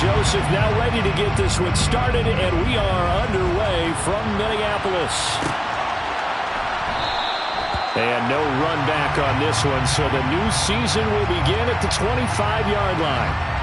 Joseph now ready to get this one started, and we are underway from Minneapolis. And no run back on this one, so the new season will begin at the 25-yard line.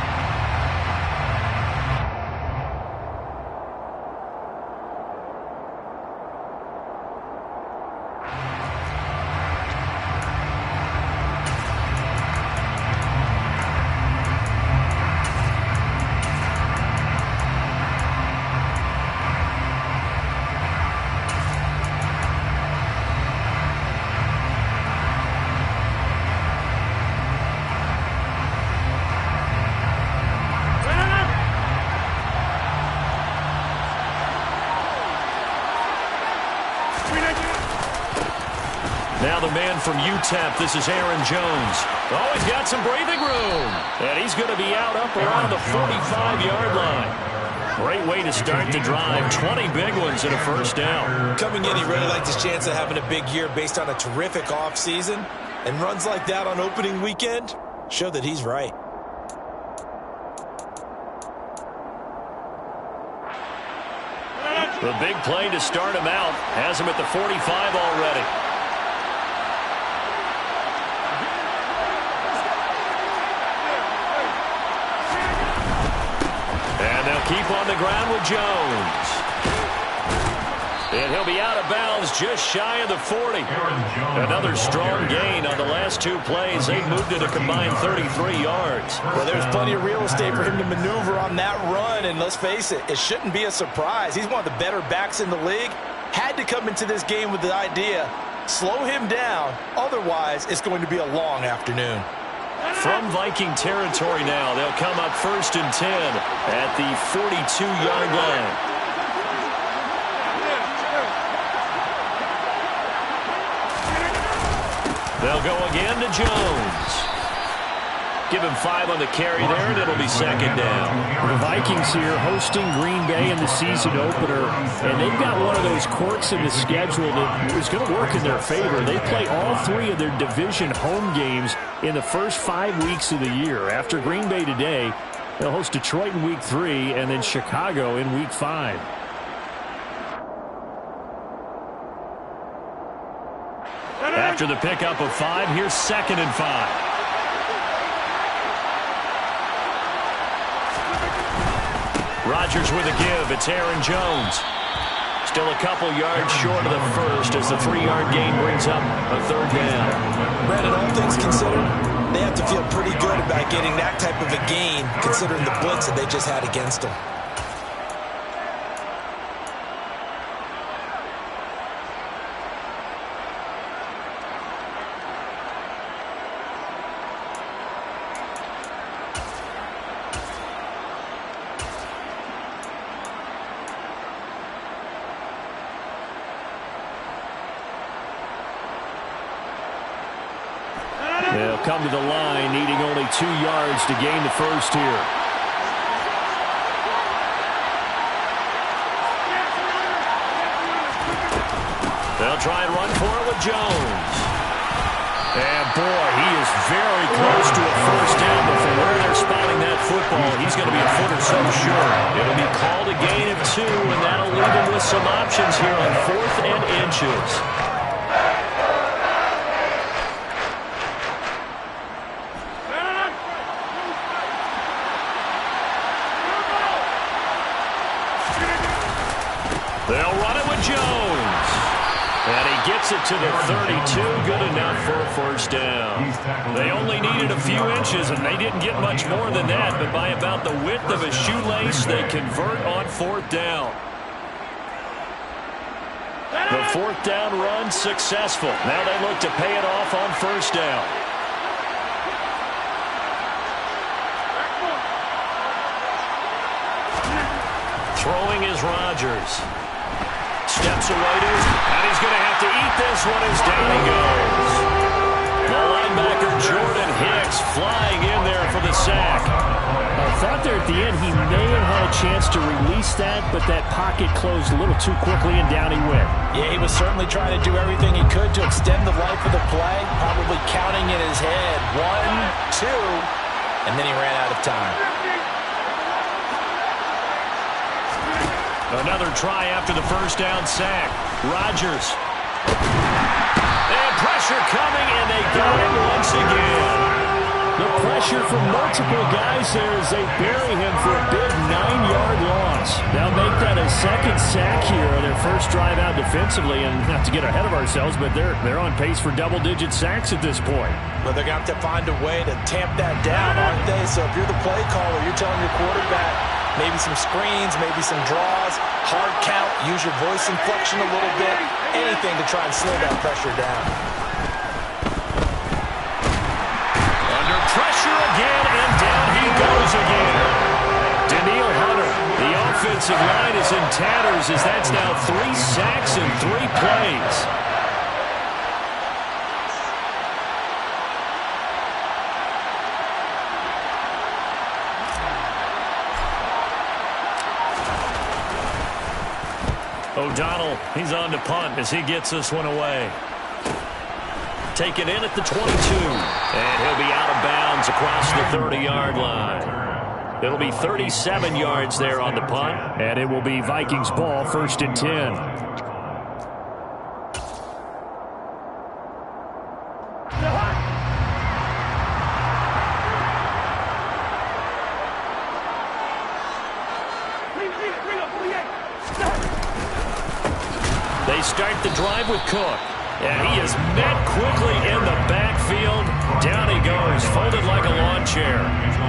Now the man from UTEP, this is Aaron Jones. Oh, he's got some breathing room. And he's going to be out up around the 45-yard line. Great way to start the drive. 20 big ones and a first down. Coming in, he really liked his chance of having a big year based on a terrific offseason. And runs like that on opening weekend show that he's right. The big play to start him out has him at the 45 already. And they'll keep on the ground with Jones. And he'll be out of bounds just shy of the 40. Another strong gain on the last two plays. They moved it a combined 33 yards. Well, there's plenty of real estate for him to maneuver on that run. And let's face it, it shouldn't be a surprise. He's one of the better backs in the league. Had to come into this game with the idea, slow him down. Otherwise, it's going to be a long afternoon. From Viking territory now, they'll come up 1st and 10 at the 42-yard line. They'll go again to Jones. Give him 5 on the carry there, and it'll be 2nd down. The Vikings here hosting Green Bay in the season opener, and they've got one of those quirks in the schedule that is going to work in their favor. They play all 3 of their division home games in the first 5 weeks of the year. After Green Bay today, they'll host Detroit in week 3 and then Chicago in week 5. After the pickup of 5, here's 2nd and 5. Rodgers with a give. It's Aaron Jones. Still a couple yards short of the first as the 3-yard gain brings up a 3rd down. Brandon, all things considered, they have to feel pretty good about getting that type of a gain considering the blitz that they just had against them. They'll come to the line, needing only 2 yards to gain the first here. They'll try and run for it with Jones. And, boy, he is very close to a first down, but from where they're spotting that football, he's going to be a foot or so short. It'll be called a gain of 2, and that'll leave him with some options here on 4th and inches. They'll run it with Jones. And he gets it to the 32. Good enough for a first down. They only needed a few inches, and they didn't get much more than that. But by about the width of a shoelace, they convert on 4th down. The 4th down run successful. Now they look to pay it off on 1st down. Throwing is Rodgers. Steps away to his, and he's going to have to eat this one as down he goes. The linebacker Jordan Hicks flying in there for the sack. I thought there at the end he may have had a chance to release that, but that pocket closed a little too quickly and down he went. Yeah, he was certainly trying to do everything he could to extend the life of the play, probably counting in his head 1, 2, and then he ran out of time. Another try after the first down sack. Rodgers. And pressure coming, and they got him once again. The pressure from multiple guys there as they bury him for a big 9-yard loss. They'll make that a second sack here on their first drive out defensively. And not to get ahead of ourselves, but they're on pace for double-digit sacks at this point. Well, they're going to have to find a way to tamp that down, aren't they? So if you're the play caller, you're telling your quarterback maybe some screens, maybe some draws, hard count, use your voice inflection a little bit, anything to try and slow that pressure down. Pressure again, and down he goes again. Daniil Hunter, the offensive line is in tatters as that's now 3 sacks in 3 plays. O'Donnell, he's on to punt as he gets this one away. Taken in at the 22. And he'll be out of bounds across the 30-yard line. It'll be 37 yards there on the punt. And it will be Vikings ball, 1st and 10. They start the drive with Cook. And he is met quickly in the backfield. Down he goes, folded like a lawn chair.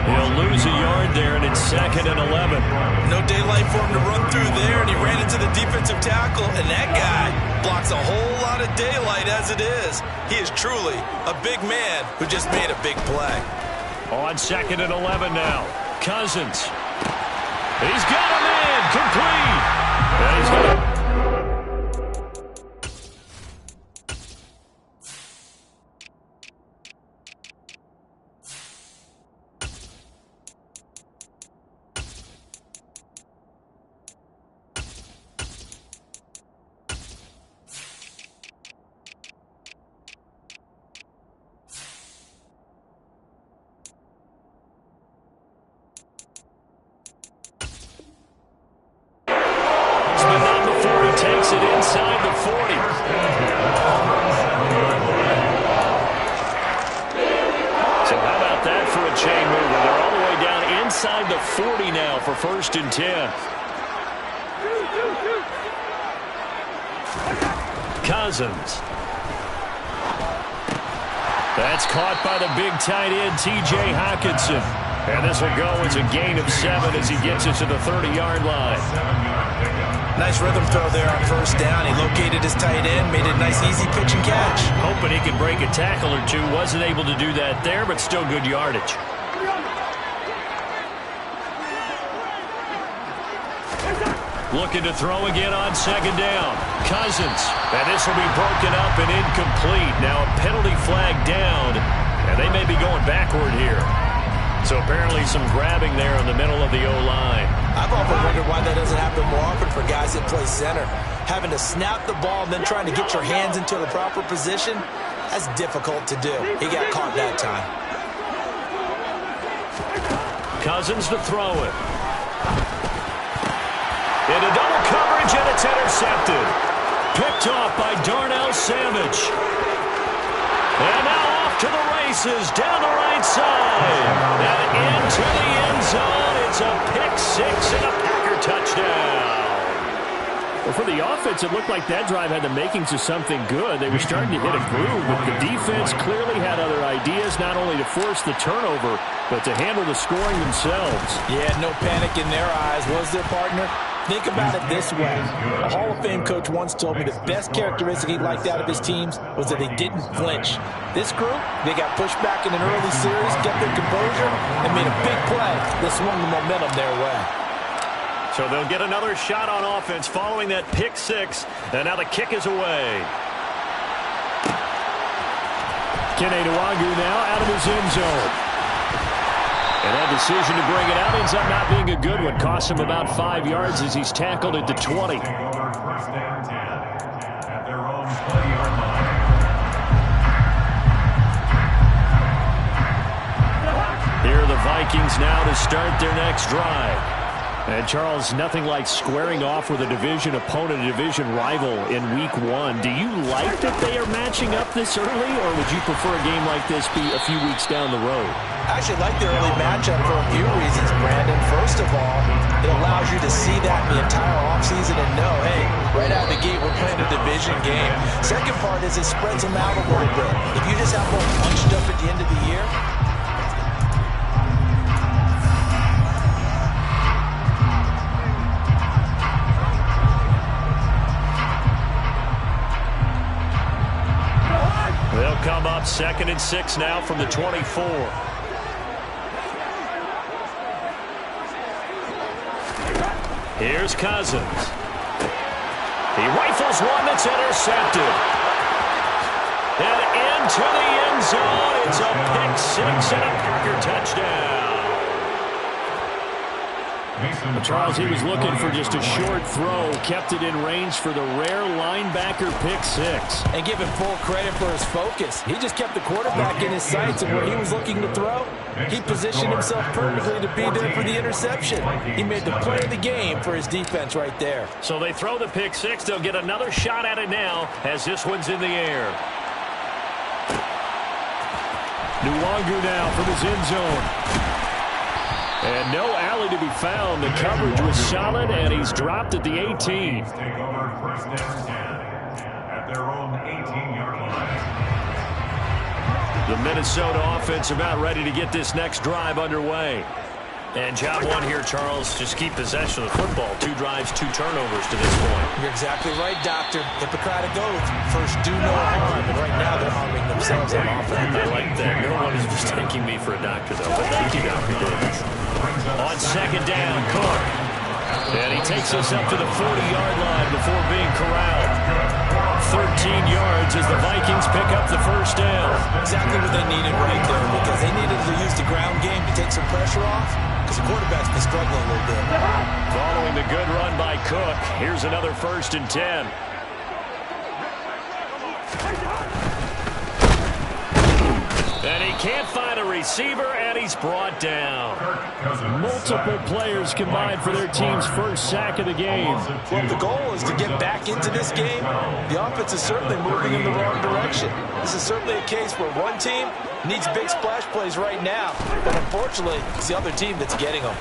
He'll lose a yard there, and it's 2nd and 11. No daylight for him to run through there, and he ran into the defensive tackle, and that guy blocks a whole lot of daylight as it is. He is truly a big man who just made a big play. On 2nd and 11 now. Cousins. He's got him in, complete. And he's going to... takes it inside the 40. So how about that for a chain mover? They're all the way down inside the 40 now for 1st and 10. Cousins. That's caught by the big tight end, T.J. Hockenson. And this will go as a gain of 7 as he gets it to the 30-yard line. Nice rhythm throw there on 1st down. He located his tight end, made a nice easy pitch and catch. Hoping he could break a tackle or two. Wasn't able to do that there, but still good yardage. Looking to throw again on 2nd down. Cousins. And this will be broken up and incomplete. Now a penalty flag down, and they may be going backward here. So apparently some grabbing there in the middle of the O-line. I've often wondered why that doesn't happen more often for guys that play center. Having to snap the ball and then trying to get your hands into the proper position, that's difficult to do. He got caught that time. Cousins to throw it. Into double coverage, and it's intercepted. Picked off by Darnell Savage. And now off to the races, down the right side. And into the end zone. It's a pick-6 and a Packer touchdown. Well, for the offense, it looked like that drive had the makings of something good. They were starting to hit a groove, but the defense clearly had other ideas, not only to force the turnover, but to handle the scoring themselves. Yeah, no panic in their eyes, was there, partner? Think about it this way. A Hall of Fame coach once told me the best characteristic he liked out of his teams was that they didn't flinch. This group, they got pushed back in an early series, kept their composure, and made a big play that swung the momentum their way. So they'll get another shot on offense following that pick-6, and now the kick is away. Kene Nwagu now out of his end zone. And that decision to bring it out ends up not being a good one. Costs him about 5 yards as he's tackled at the 20. Here are the Vikings now to start their next drive. And Charles, nothing like squaring off with a division opponent, a division rival in week 1. Do you like that they are matching up this early, or would you prefer a game like this be a few weeks down the road? I actually like the early matchup for a few reasons, Brandon. First of all, it allows you to see that the entire offseason and know, hey, right out of the gate, we're playing a division game. Second part is it spreads them out a little bit. If you just have one punched up at the end of the year, they'll come up 2nd and 6 now from the 24. Here's Cousins. He rifles one that's intercepted. And into the end zone. It's a pick 6 and a Packer touchdown. Charles, he was looking for just a short throw, kept it in range for the rare linebacker pick 6. and give him full credit for his focus. He just kept the quarterback in his sights, and where he was looking to throw, he positioned himself perfectly to be there for the interception. He made the play of the game for his defense right there. So they throw the pick 6. They'll get another shot at it now as this one's in the air. Nwangu now from his end zone. And no alley to be found. The coverage was solid, and he's dropped at the 18. Take over 1st and 10 at their own 18-yard line. The Minnesota offense about ready to get this next drive underway. And job one here, Charles, just keep possession of the football. 2 drives, 2 turnovers to this point. You're exactly right, Doctor. Hippocratic oath. First, do no harm. And right now, they're harming themselves on offense. I like that. No one is mistaking me for a doctor, though. But thank you, Dr. Davis. On 2nd down, Cook. And he takes us up to the 40-yard line before being corralled. 13 yards as the Vikings pick up the 1st down. Exactly what they needed right there, because they needed to use the ground game to take some pressure off, because the quarterback's been struggling a little bit. Following the good run by Cook, here's another 1st and 10. And he can't find a receiver, and he's brought down. Multiple players combined for their team's first sack of the game. Well, the goal is to get back into this game. The offense is certainly moving in the wrong direction. This is certainly a case where one team needs big splash plays right now, but unfortunately, it's the other team that's getting them.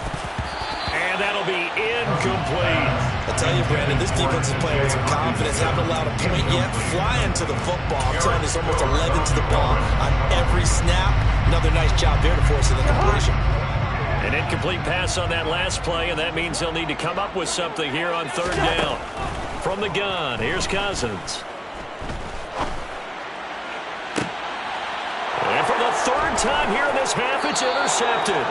And that'll be incomplete. I tell you, Brandon, this defense is playing with some confidence. Haven't allowed a point yet. Flying to the football. I'm telling you, it's almost 11 to the ball on every snap. Another nice job there to force an incompletion. An incomplete pass on that last play, and that means they'll need to come up with something here on 3rd down. From the gun, here's Cousins. And for the 3rd time here in this half, it's intercepted.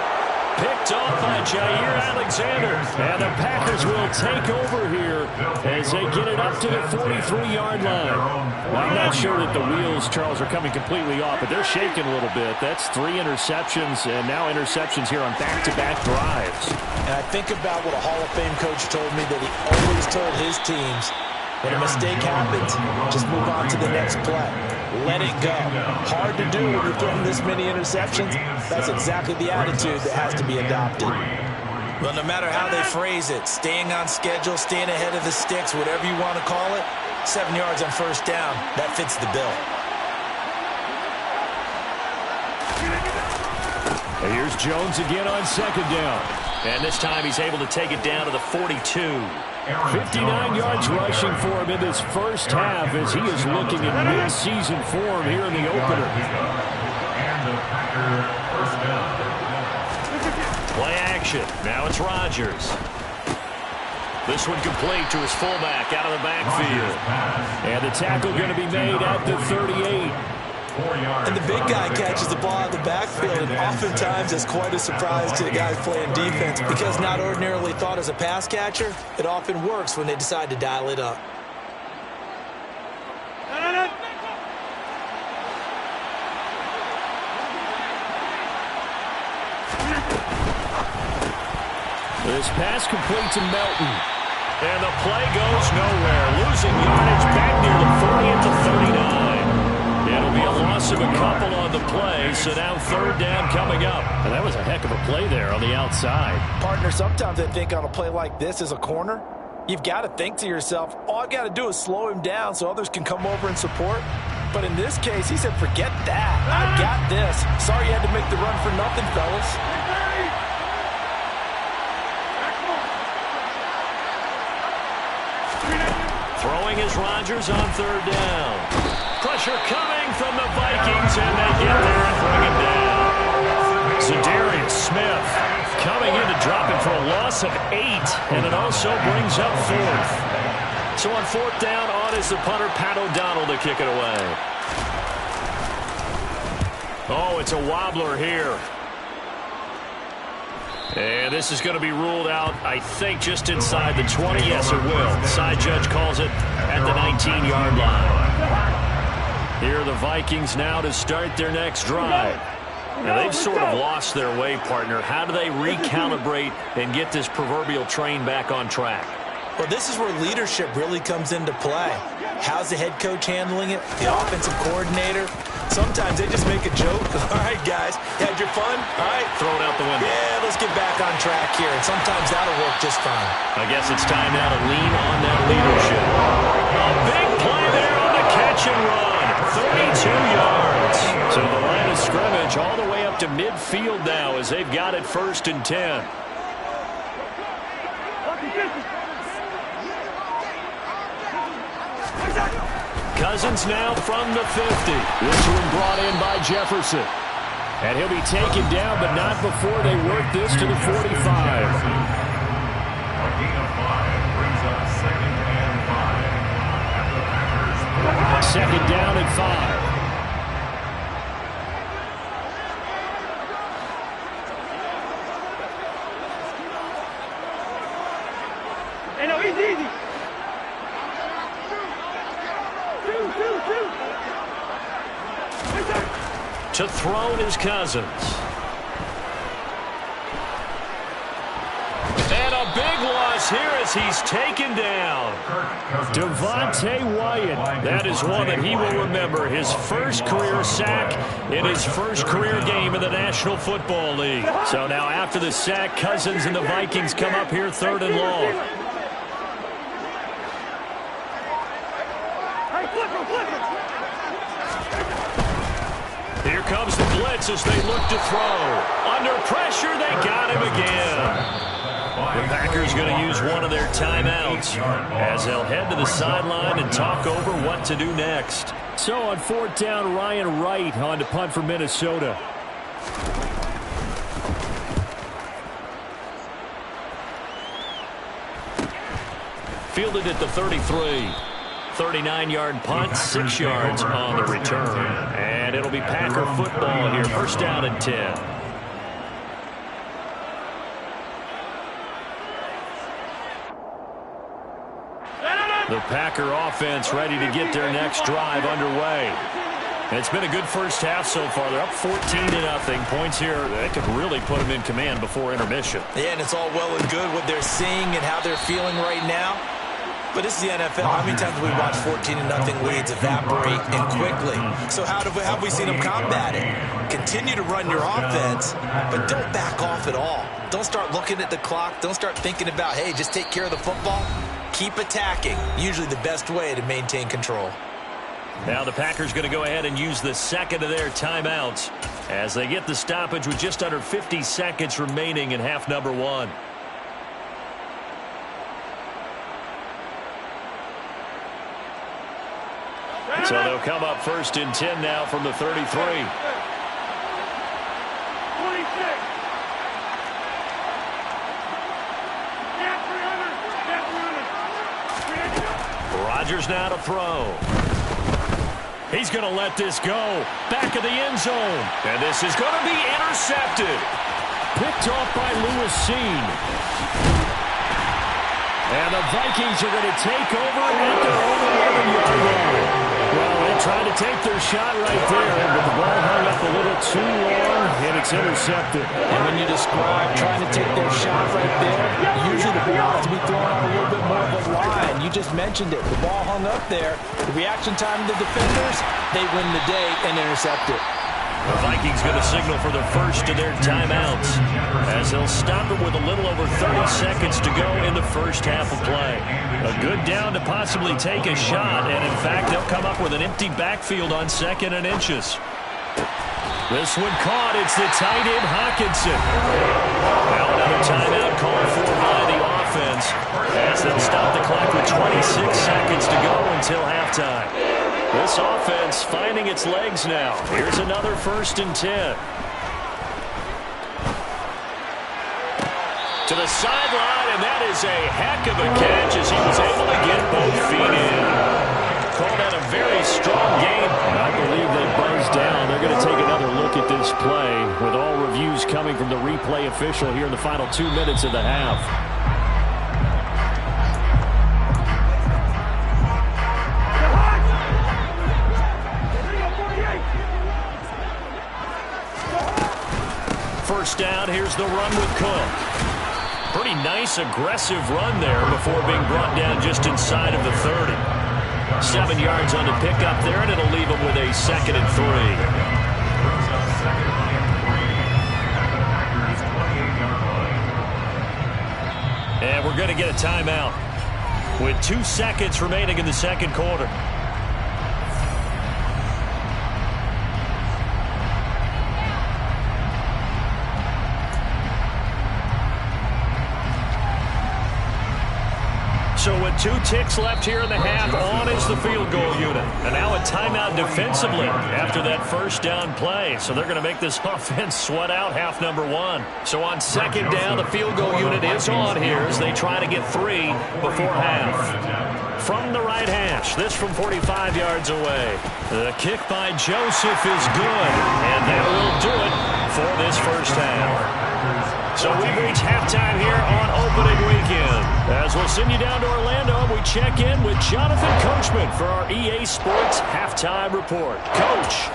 Picked off by Jair Alexander. And the Packers will take over here as they get it up to the 43-yard line. Well, I'm not sure that the wheels, Charles, are coming completely off, but they're shaking a little bit. That's 3 interceptions, and now interceptions here on back-to-back drives. And I think about what a Hall of Fame coach told me, that he always told his teams, when a mistake happens, just move on to the next play. Let it go. Hard to do when you're throwing this many interceptions. That's exactly the attitude that has to be adopted. Well, no matter how they phrase it, staying on schedule, staying ahead of the sticks, whatever you want to call it, 7 yards on 1st down, that fits the bill. And here's Jones again on 2nd down. And this time he's able to take it down to the 42. 59 yards rushing for him in this first half as he is looking in mid-season form here in the opener. Play action. Now it's Rodgers. This one complete to his fullback out of the backfield. And the tackle going to be made at the 38. And the big guy catches the ball out of the backfield, and oftentimes it's quite a surprise to the guys playing defense, because not ordinarily thought as a pass catcher, it often works when they decide to dial it up. This pass complete to Melton. And the play goes nowhere. Losing yardage back near the 40 at the 39. It'll be a loss of a couple on the play, so now third down coming up. And that was a heck of a play there on the outside. Partner, sometimes I think on a play like this as a corner, you've got to think to yourself, all I've got to do is slow him down so others can come over and support. But in this case, he said, forget that. I got this. Sorry you had to make the run for nothing, fellas. Throwing is Rodgers on third down. Pressure coming from the Vikings, and they get there and bring him down. Zadarius Smith coming in to drop him for a loss of 8, and it also brings up fourth. So on fourth down, on is the punter, Pat O'Donnell, to kick it away. Oh, it's a wobbler here. And this is going to be ruled out, I think, just inside the 20. Yes, it will. The side judge calls it at the 19-yard line. Here are the Vikings now to start their next drive. Now, they've sort of lost their way, partner. How do they recalibrate and get this proverbial train back on track? Well, this is where leadership really comes into play. How's the head coach handling it? The offensive coordinator? Sometimes they just make a joke. All right, guys, you had your fun? All right. Throw it out the window. Yeah, let's get back on track here. And sometimes that'll work just fine. I guess it's time now to lean on that leadership. A big play there on the catch and run. 32 yards. So the line of scrimmage all the way up to midfield now as they've got it 1st and 10. Cousins now from the 50. This one brought in by Jefferson. And he'll be taken down, but not before they work this to the 45. A gain of 5 brings up 2nd and 5 at the Packers. 2nd down and 5. Hey, no, he's easy. To throw is Cousins. And a big loss here as he's taken down. Devontae Wyatt. That is one that he will remember. His first career sack in his first career game in the National Football League. So now after the sack, Cousins and the Vikings come up here 3rd and long. Here comes the blitz as they look to throw. Under pressure, they got him again. The Packers going to use one of their timeouts as they'll head to the sideline and talk over what to do next. So on 4th down, Ryan Wright on to punt for Minnesota. Fielded at the 33. 39-yard punt, 6 yards on the return. And it'll be Packer football here. 1st down and 10. The Packer offense ready to get their next drive underway. And it's been a good first half so far. They're up 14-0. Points here that could really put them in command before intermission. Yeah, and it's all well and good what they're seeing and how they're feeling right now. But this is the NFL. How many times have we watched 14-0 leads evaporate and quickly? So how have we seen them combat it? Continue to run your offense, but don't back off at all. Don't start looking at the clock. Don't start thinking about, hey, just take care of the football. Keep attacking. Usually the best way to maintain control. Now the Packers going to go ahead and use the 2nd of their timeouts as they get the stoppage with just under 50 seconds remaining in half number 1. So they'll come up 1st and 10 now from the 33. 26. Rodgers now to throw. He's going to let this go. Back of the end zone. And this is going to be intercepted. Picked off by Lewis Seen. And the Vikings are going to take over at their own 11-yard line. Well, they tried to take their shot right there, but the ball hung up a little too long, and it's intercepted. And when you describe trying to take their shot right there, usually the ball has to be thrown on a little bit more of a line. You just mentioned it. The ball hung up there. The reaction time of the defenders, they win the day and intercept it. The Vikings going to signal for the first of their timeouts as they'll stop it with a little over 30 seconds to go in the first half of play. A good down to possibly take a shot, and in fact, they'll come up with an empty backfield on 2nd and inches. This one caught. It's the tight end, Hawkinson. Now another timeout called for by the offense as they'll stop the clock with 26 seconds to go until halftime. This offense finding its legs now. Here's another 1st and 10. To the sideline, and that is a heck of a catch as he was able to get both feet in. Called that a very strong game. I believe they buzzed down. They're going to take another look at this play with all reviews coming from the replay official here in the final 2 minutes of the half. First down, here's the run with Cook. Pretty nice, aggressive run there before being brought down just inside of the 30. 7 yards on the pickup there, and it'll leave him with a 2nd and 3. And we're going to get a timeout with 2 seconds remaining in the second quarter. So with 2 ticks left here in the half, on is the field goal unit. And now a timeout defensively after that first down play. So they're going to make this offense sweat out half number 1. So on 2nd down, the field goal unit is on here as they try to get 3 before half. From the right hash, this from 45 yards away. The kick by Joseph is good, and that will do it for this first half. So we've reached halftime here on opening weekend. As we'll send you down to Orlando, and we check in with Jonathan Coachman for our EA Sports Halftime Report. Coach.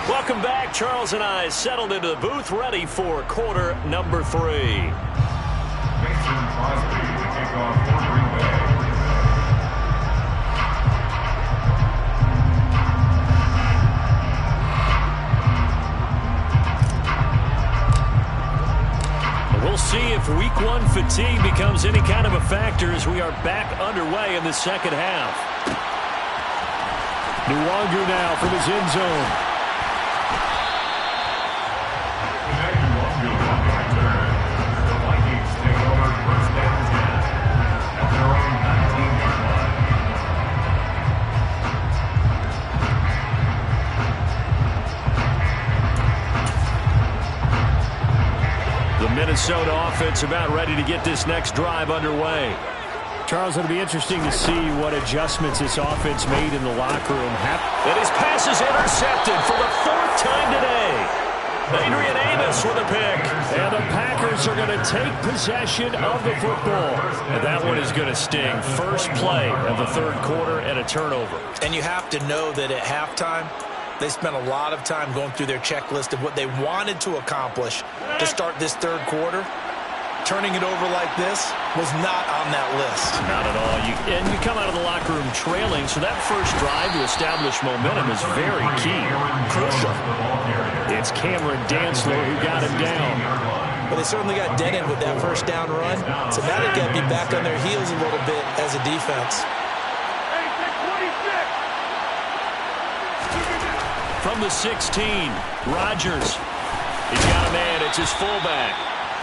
Welcome back. Charles and I settled into the booth, ready for quarter number 3. Mason Crosby to kick off for Green Bay. We'll see if week 1 fatigue becomes any kind of a factor as we are back underway in the second half. Nwangu now from his end zone. Minnesota offense about ready to get this next drive underway. Charles, it'll be interesting to see what adjustments this offense made in the locker room. And his pass is intercepted for the 4th time today. Adrian Amos with a pick. And the Packers are going to take possession of the football. And that one is going to sting. First play of the 3rd quarter and a turnover. And you have to know that at halftime, they spent a lot of time going through their checklist of what they wanted to accomplish to start this 3rd quarter. Turning it over like this was not on that list. Not at all. And you come out of the locker room trailing, so that first drive to establish momentum is very key. Crucial. It's Cameron Dantzler who got him down. But they certainly got dented with that first down run. So now they've got to be back on their heels a little bit as a defense. From the 16, Rodgers. He's got a man. It's his fullback.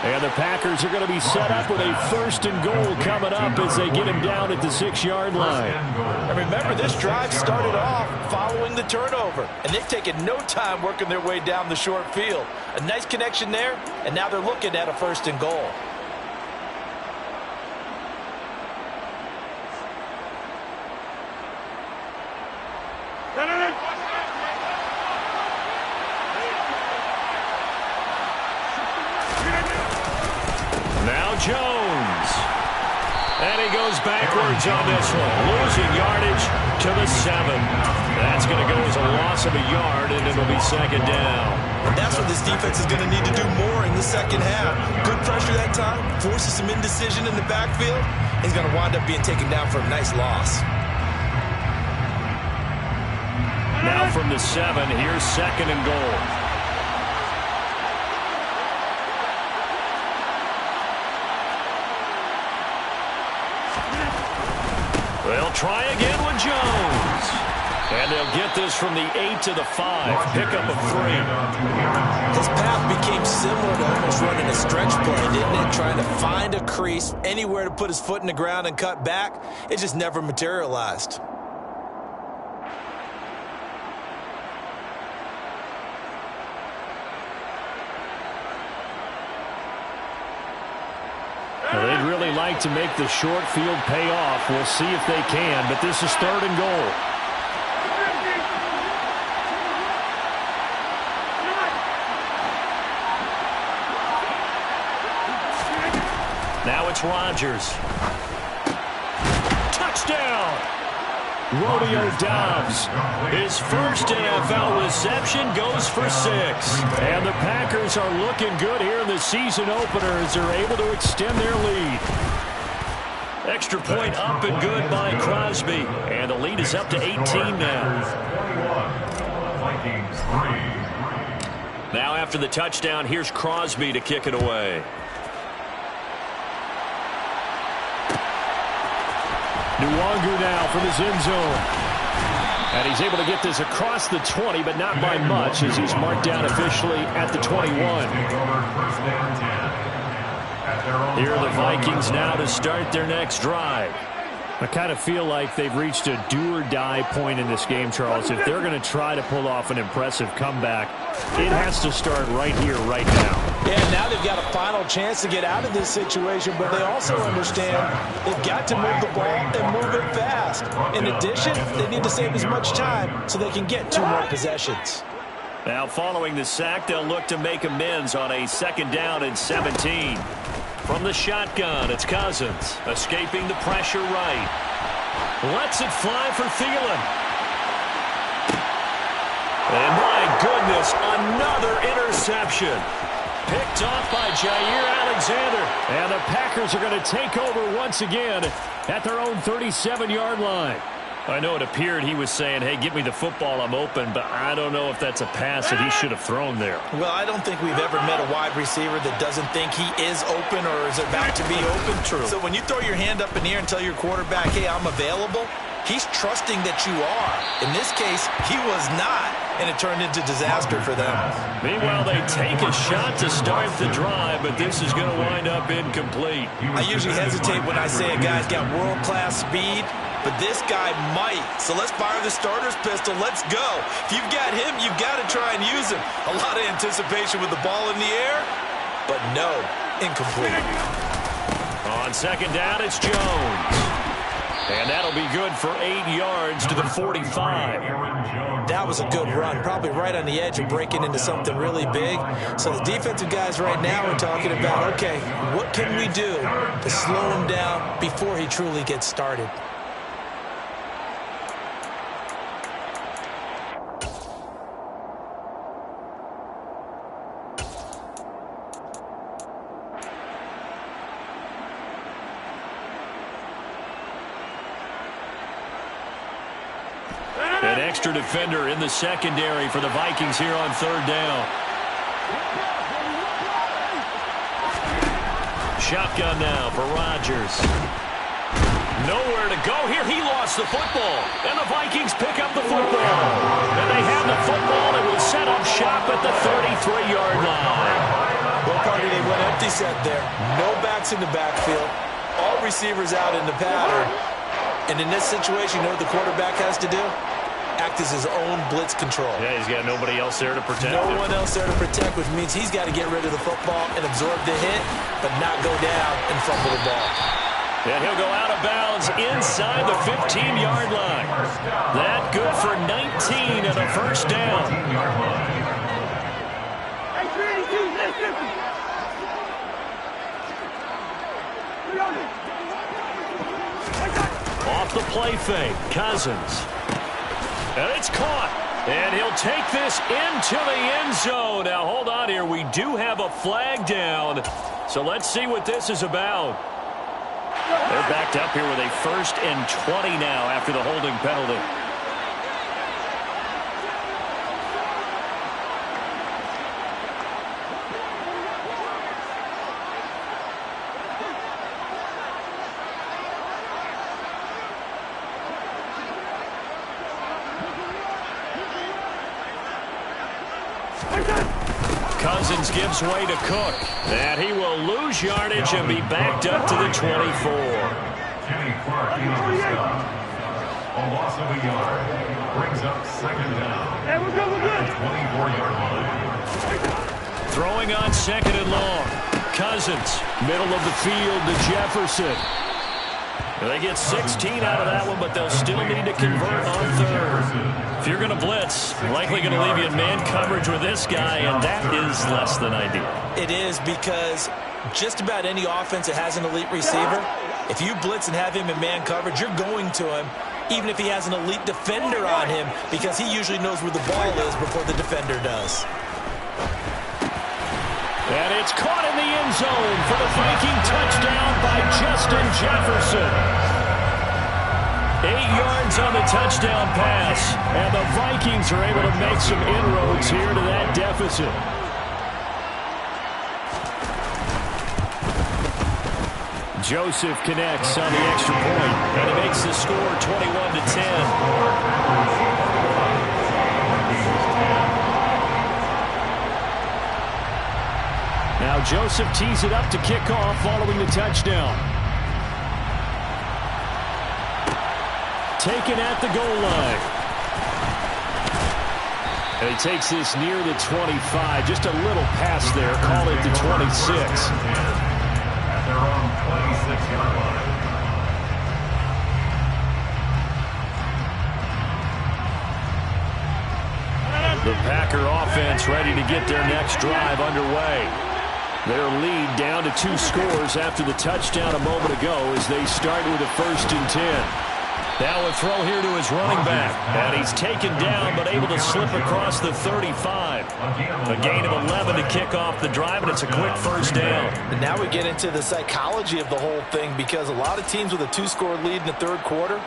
And the Packers are going to be set up with a 1st and goal coming up as they get him down at the 6-yard line. And remember, this drive started off following the turnover. And they've taken no time working their way down the short field. A nice connection there, and now they're looking at a 1st and goal. Jones. And he goes backwards on this one, losing yardage to the 7. That's going to go as a loss of a yard, and it'll be second down. And that's what this defense is going to need to do more in the second half. Good pressure that time, forces some indecision in the backfield. He's going to wind up being taken down for a nice loss. Now from the 7, here's second and goal. They'll try again with Jones. And they'll get this from the 8 to the 5. Pickup of 3. His path became similar to almost running a stretch play, didn't it? Trying to find a crease, anywhere to put his foot in the ground and cut back. It just never materialized. Well, they'd really like to make the short field pay off. We'll see if they can, but this is third and goal. Now it's Rodgers. Touchdown! Rodeo Dobbs. His first NFL reception goes for 6. And the Packers are looking good here in the season opener as they're able to extend their lead. Extra point up and good by Crosby. And the lead is up to 18 now. Now after the touchdown, here's Crosby to kick it away. Nwangu now from his end zone. And he's able to get this across the 20, but not by much as he's marked down officially at the 21. Here are the Vikings now to start their next drive. I kind of feel like they've reached a do-or-die point in this game, Charles. If they're going to try to pull off an impressive comeback, it has to start right here, right now. Yeah, now they've got a final chance to get out of this situation, but they also understand they've got to move the ball and move it fast. In addition, they need to save as much time so they can get 2 more possessions. Now following the sack, they'll look to make amends on a second down and 17. From the shotgun, it's Cousins, escaping the pressure right. Lets it fly for Thielen. And my goodness, another interception. Picked off by Jair Alexander. And the Packers are going to take over once again at their own 37-yard line. I know it appeared he was saying, hey, give me the football, I'm open, but I don't know if that's a pass that he should have thrown there. Well, I don't think we've ever met a wide receiver that doesn't think he is open or is about to be open. True. So when you throw your hand up in the air and tell your quarterback, hey, I'm available, he's trusting that you are. In this case, he was not, and it turned into disaster for them. Meanwhile, they take a shot to start the drive, but this is going to wind up incomplete. I usually hesitate when I say a guy's got world-class speed, but this guy might. So let's fire the starter's pistol. Let's go. If you've got him, you've got to try and use him. A lot of anticipation with the ball in the air, but no, incomplete. On second down, it's Jones. And that'll be good for 8 yards to the 45. That was a good run, probably right on the edge of breaking into something really big. So the defensive guys right now are talking about, okay, what can we do to slow him down before he truly gets started? An extra defender in the secondary for the Vikings here on third down. Shotgun now for Rodgers. Nowhere to go here. He lost the football. And the Vikings pick up the football. And they have the football and will set up shop at the 33-yard line. Well, Carter, they went empty set there. No backs in the backfield. All receivers out in the pattern. And in this situation, you know what the quarterback has to do? Act as his own blitz control. Yeah, he's got nobody else there to protect him. No one else there to protect, which means he's got to get rid of the football and absorb the hit, but not go down and fumble the ball. And he'll go out of bounds inside the 15-yard line. That good for 19 and a first down. play fake. Cousins. And it's caught. And he'll take this into the end zone. Now, hold on here. We do have a flag down. So let's see what this is about. They're backed up here with a 1st and 20 now after the holding penalty. Cousins gives way to Cook. And he will lose yardage and be backed up to the 24. Kenny Clark in on the stop. A loss of a yard. Brings up 2nd down. Hey, we're good, we're good. 24-yard line. Throwing on 2nd and long. Cousins, middle of the field to Jefferson. They get 16 out of that one, but they'll still need to convert on 3rd. If you're going to blitz, likely going to leave you in man coverage with this guy, and that is less than ideal. It is, because just about any offense that has an elite receiver, if you blitz and have him in man coverage, you're going to him, even if he has an elite defender on him, because he usually knows where the ball is before the defender does. And it's caught in the end zone for the Viking touchdown by Justin Jefferson. 8 yards on the touchdown pass. And the Vikings are able to make some inroads here to that deficit. Joseph connects on the extra point. And he makes the score 21-10. Now Joseph tees it up to kick off following the touchdown. Taken at the goal line. And he takes this near the 25. Just a little pass there. Call it the 26. At their own 26-yard line. The Packer offense ready to get their next drive underway. Their lead down to 2 scores after the touchdown a moment ago as they start with a 1st and 10. Now a throw here to his running back. And he's taken down but able to slip across the 35. A gain of 11 to kick off the drive, and it's a quick 1st down. And now we get into the psychology of the whole thing, because a lot of teams with a 2-score lead in the 3rd quarter,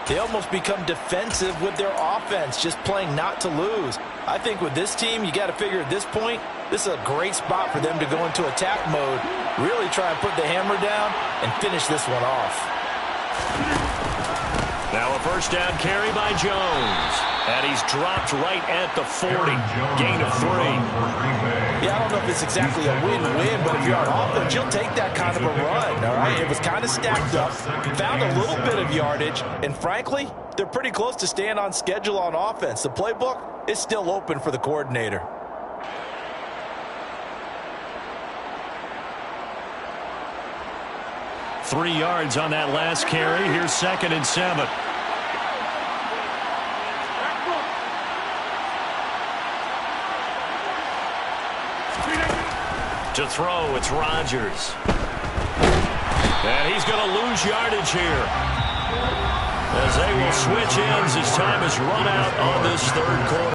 they almost become defensive with their offense, just playing not to lose. I think with this team, you got to figure at this point, this is a great spot for them to go into attack mode, really try and put the hammer down and finish this one off. Now a 1st down carry by Jones. And he's dropped right at the 40. Gain of 3. Yeah, I don't know if it's exactly a win-win, but if you're on offense, you'll take that kind of a run, all right? It was kind of stacked up, found a little bit of yardage, and frankly, they're pretty close to staying on schedule on offense. The playbook is still open for the coordinator. Three yards on that last carry. Here's 2nd and 7. To throw, it's Rodgers. And he's going to lose yardage here, as they will switch ends as time is run out on this 3rd quarter.